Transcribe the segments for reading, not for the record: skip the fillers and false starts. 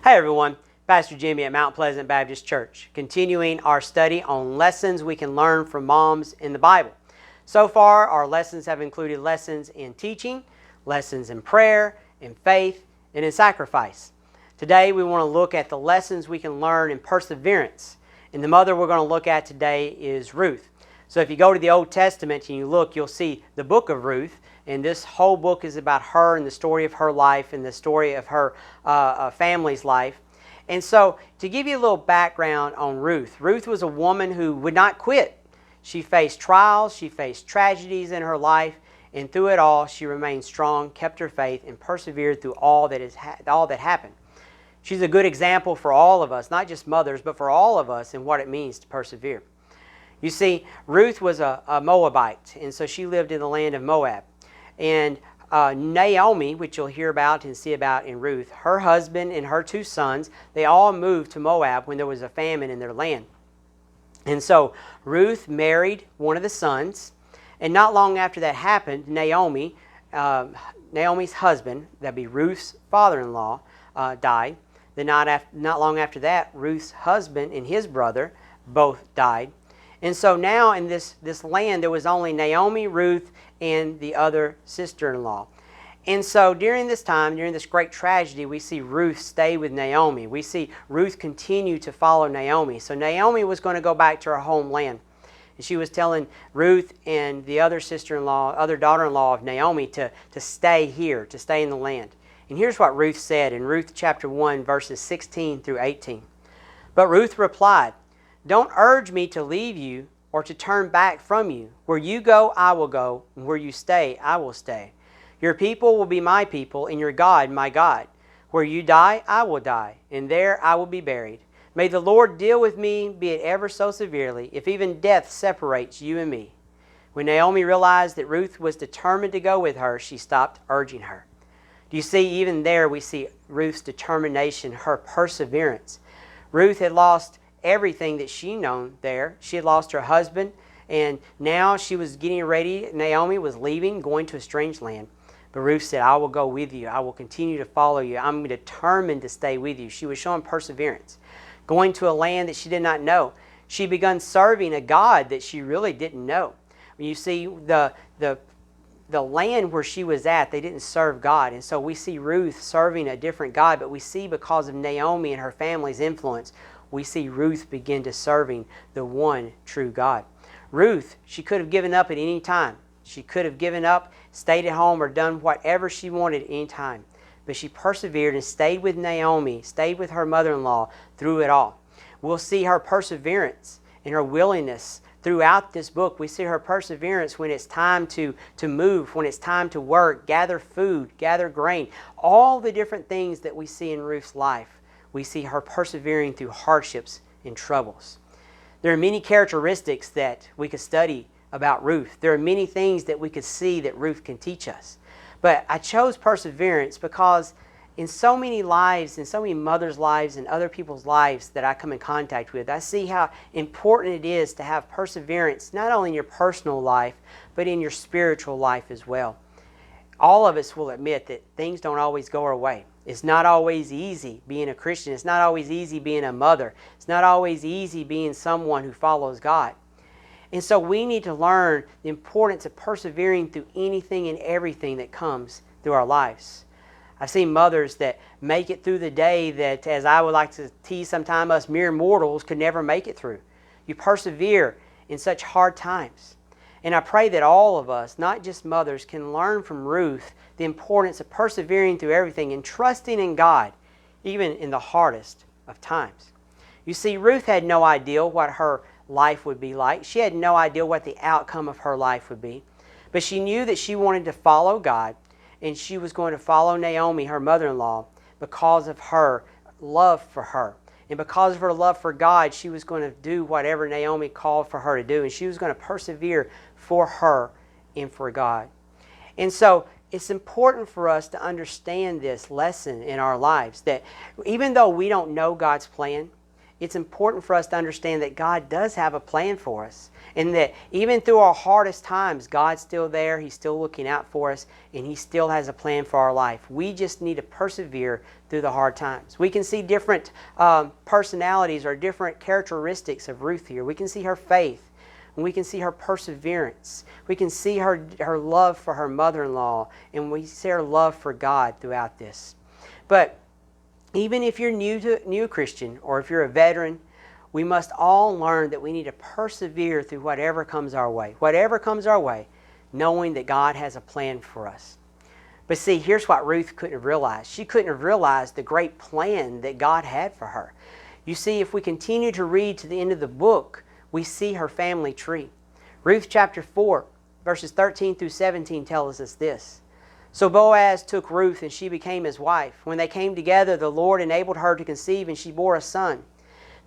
Hey everyone, Pastor Jimmy at Mount Pleasant Baptist Church, continuing our study on lessons we can learn from moms in the Bible. So far, our lessons have included lessons in teaching, lessons in prayer, in faith, and in sacrifice. Today, we want to look at the lessons we can learn in perseverance. And the mother we're going to look at today is Ruth. So if you go to the Old Testament and you look, you'll see the book of Ruth. And this whole book is about her and the story of her life and the story of her family's life. And so to give you a little background on Ruth, Ruth was a woman who would not quit. She faced trials, she faced tragedies in her life, and through it all she remained strong, kept her faith, and persevered through all that happened. She's a good example for all of us, not just mothers, but for all of us in what it means to persevere. You see, Ruth was a Moabite, and so she lived in the land of Moab. And Naomi, which you'll hear about and see about in Ruth, her husband and her two sons, they all moved to Moab when there was a famine in their land. And so Ruth married one of the sons, and not long after that happened, Naomi's husband, that'd be Ruth's father-in-law, died. Then not long after that, Ruth's husband and his brother both died. And so now in this land, there was only Naomi, Ruth, and the other sister-in-law. And so during this time, during this great tragedy, we see Ruth stay with Naomi. We see Ruth continue to follow Naomi. So Naomi was going to go back to her homeland. And she was telling Ruth and the other sister-in-law, other daughter-in-law of Naomi to stay here, to stay in the land. And here's what Ruth said in Ruth chapter 1, verses 16 through 18. But Ruth replied, "Don't urge me to leave you or to turn back from you. Where you go, I will go, and where you stay, I will stay. Your people will be my people, and your God, my God. Where you die, I will die, and there I will be buried. May the Lord deal with me, be it ever so severely, if even death separates you and me." When Naomi realized that Ruth was determined to go with her, she stopped urging her. Do you see, even there we see Ruth's determination, her perseverance. Ruth had lost everything that she known there. She had lost her husband, and now she was getting ready. Naomi was leaving, going to a strange land. But Ruth said, "I will go with you. I will continue to follow you. I'm determined to stay with you." She was showing perseverance. Going to a land that she did not know. She begun serving a God that she really didn't know. When you see the land where she was at, they didn't serve God. And so we see Ruth serving a different God, but we see because of Naomi and her family's influence, we see Ruth begin to serving the one true God. Ruth, she could have given up at any time. She could have given up, stayed at home, or done whatever she wanted at any time. But she persevered and stayed with Naomi, stayed with her mother-in-law through it all. We'll see her perseverance and her willingness throughout this book. We see her perseverance when it's time to move, when it's time to work, gather food, gather grain. All the different things that we see in Ruth's life. We see her persevering through hardships and troubles. There are many characteristics that we could study about Ruth. There are many things that we could see that Ruth can teach us. But I chose perseverance because in so many lives, in so many mothers' lives and other people's lives that I come in contact with, I see how important it is to have perseverance, not only in your personal life, but in your spiritual life as well. All of us will admit that things don't always go our way. It's not always easy being a Christian. It's not always easy being a mother. It's not always easy being someone who follows God. And so we need to learn the importance of persevering through anything and everything that comes through our lives. I've seen mothers that make it through the day that, as I would like to tease sometimes, us mere mortals could never make it through. You persevere in such hard times. And I pray that all of us, not just mothers, can learn from Ruth the importance of persevering through everything and trusting in God, even in the hardest of times. You see, Ruth had no idea what her life would be like. She had no idea what the outcome of her life would be. But she knew that she wanted to follow God, and she was going to follow Naomi, her mother-in-law, because of her love for her. And because of her love for God, she was going to do whatever Naomi called for her to do. And she was going to persevere for her and for God. And so it's important for us to understand this lesson in our lives, that even though we don't know God's plan, it's important for us to understand that God does have a plan for us. And that even through our hardest times, God's still there. He's still looking out for us. And He still has a plan for our life. We just need to persevere through the hard times. We can see different personalities or different characteristics of Ruth here. We can see her faith. And we can see her perseverance. We can see her love for her mother-in-law. And we see her love for God throughout this. But even if you're new Christian or if you're a veteran, we must all learn that we need to persevere through whatever comes our way. Whatever comes our way, knowing that God has a plan for us. But see, here's what Ruth couldn't have realized. She couldn't have realized the great plan that God had for her. You see, if we continue to read to the end of the book, we see her family tree. Ruth chapter 4, verses 13 through 17 tells us this. So Boaz took Ruth, and she became his wife. When they came together, the Lord enabled her to conceive, and she bore a son.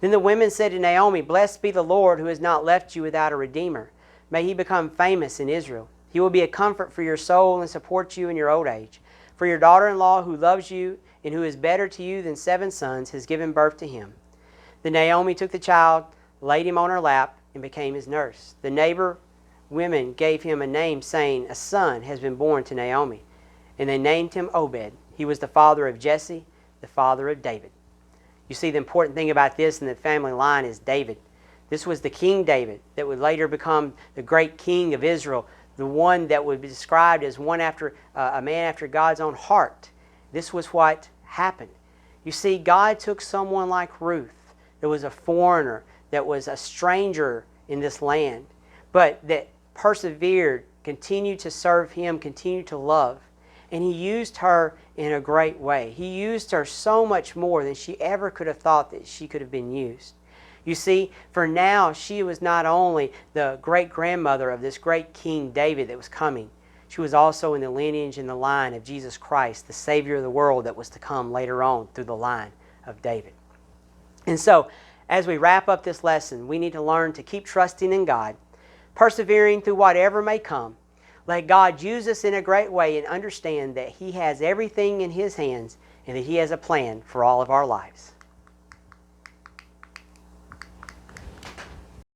Then the women said to Naomi, Blessed be the Lord, who has not left you without a redeemer. May He become famous in Israel. He will be a comfort for your soul and support you in your old age. For your daughter-in-law, who loves you and who is better to you than 7 sons, has given birth to him. Then Naomi took the child, laid him on her lap, and became his nurse. The neighbor women gave him a name, saying, A son has been born to Naomi. And they named him Obed. He was the father of Jesse, the father of David. You see, the important thing about this in the family line is David. This was the King David that would later become the great king of Israel, the one that would be described as one after a man after God's own heart. This was what happened. You see, God took someone like Ruth, that was a foreigner, that was a stranger in this land, but that persevered, continued to serve Him, continued to love. And He used her in a great way. He used her so much more than she ever could have thought that she could have been used. You see, for now, she was not only the great-grandmother of this great King David that was coming, she was also in the lineage and the line of Jesus Christ, the Savior of the world that was to come later on through the line of David. And so, as we wrap up this lesson, we need to learn to keep trusting in God, persevering through whatever may come. Let God use us in a great way and understand that He has everything in His hands and that He has a plan for all of our lives.